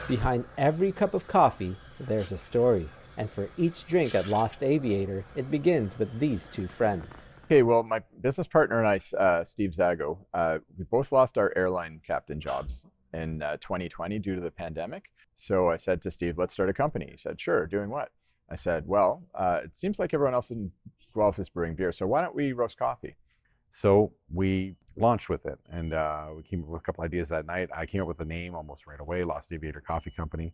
Behind every cup of coffee, there's a story. And for each drink at Lost Aviator, it begins with these two friends. Okay, well, my business partner and I, Steve Zago, we both lost our airline captain jobs in 2020 due to the pandemic. So I said to Steve, let's start a company. He said, sure, doing what? I said, well, it seems like everyone else in Guelph is brewing beer, so why don't we roast coffee? So we launched with it, and we came up with a couple ideas that night. I came up with the name almost right away, Lost Aviator Coffee Company.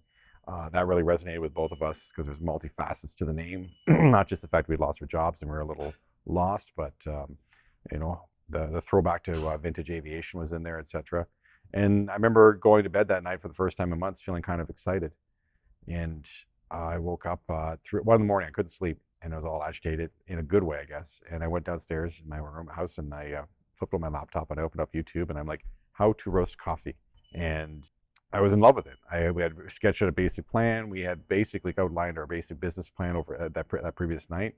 That really resonated with both of us because there's multifacets to the name, not just the fact we'd lost our jobs and we were a little lost, but you know, the throwback to vintage aviation was in there, etc. And I remember going to bed that night for the first time in months, feeling kind of excited. And I woke up 1 in the morning. I couldn't sleep, and I was all agitated in a good way, I guess. And I went downstairs in my house, and I flipped on my laptop, and I opened up YouTube, and I'm like, "How to roast coffee," and I was in love with it. We had sketched out a basic plan. We had basically outlined our basic business plan over that previous night.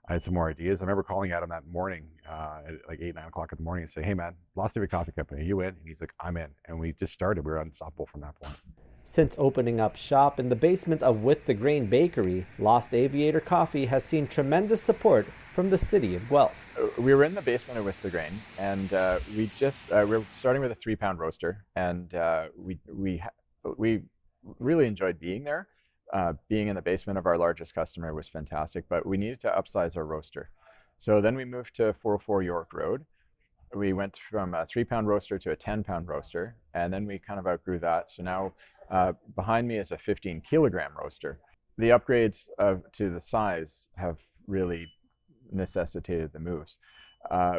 I had some more ideas. I remember calling Adam that morning, at like 8, 9 o'clock in the morning, and say, "Hey man, Lost Every Coffee Company, are you in?" And he's like, "I'm in." And we just started. We were unstoppable from that point. Since opening up shop in the basement of With the Grain Bakery, Lost Aviator Coffee has seen tremendous support from the city of Guelph. We were in the basement of With the Grain, and we were starting with a 3-pound roaster, and we really enjoyed being there. Being in the basement of our largest customer was fantastic, but we needed to upsize our roaster. So then we moved to 404 York Road. We went from a 3-pound roaster to a 10-pound roaster, and then we kind of outgrew that. So now behind me is a 15-kilogram roaster. The upgrades to the size have really necessitated the moves.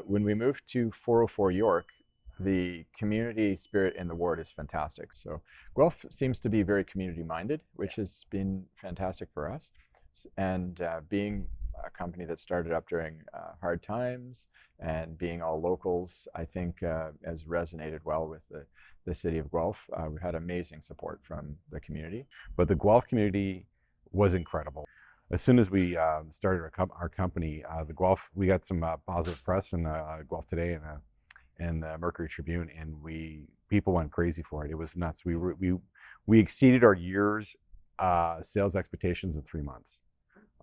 When we moved to 404 York, the community spirit in the ward is fantastic. So Guelph seems to be very community minded, which has been fantastic for us. And being a company that started up during hard times and being all locals, I think has resonated well with the city of Guelph. We've had amazing support from the community. But the Guelph community was incredible. As soon as we started our company, the Guelph, we got some positive press in Guelph Today and the Mercury Tribune, and people went crazy for it. It was nuts. We exceeded our year's sales expectations in 3 months.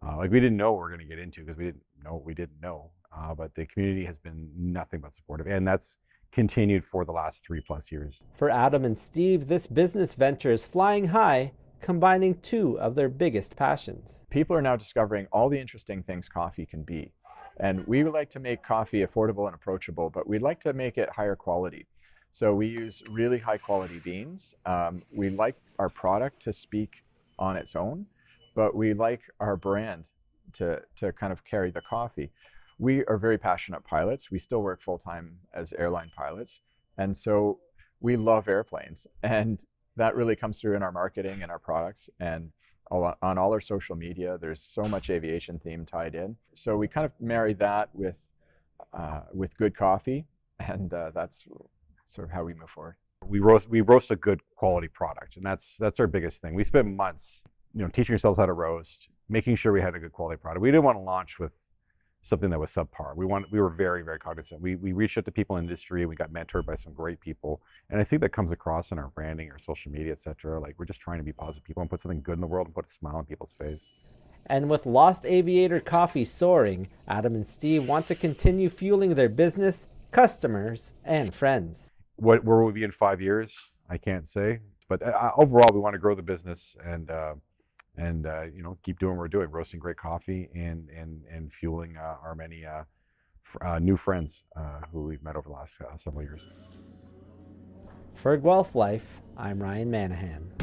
Like we didn't know what we were going to get into because we didn't know what we didn't know. But the community has been nothing but supportive, and that's continued for the last 3+ years. For Adam and Steve, this business venture is flying high, combining two of their biggest passions. People are now discovering all the interesting things coffee can be. And we would like to make coffee affordable and approachable, but we'd like to make it higher quality. So we use really high quality beans. We like our product to speak on its own, but we like our brand to kind of carry the coffee. We are very passionate pilots. We still work full time as airline pilots. And so we love airplanes. And that really comes through in our marketing and our products. And on all our social media, there's so much aviation theme tied in. So we kind of marry that with good coffee, and that's sort of how we move forward. We roast a good quality product, and that's our biggest thing. We spent months, teaching ourselves how to roast, making sure we had a good quality product. We didn't want to launch with something that was subpar. We were very, very cognizant. We reached out to people in the industry. We got mentored by some great people, and I think that comes across in our branding, our social media, etc. Like we're just trying to be positive people and put something good in the world and put a smile on people's face. And with Lost Aviator Coffee soaring, Adam and Steve want to continue fueling their business, customers, and friends. Where will we be in 5 years? I can't say, but overall, we want to grow the business and keep doing what we're doing, roasting great coffee and fueling our many new friends who we've met over the last several years. For Guelph Life, I'm Ryan Manahan.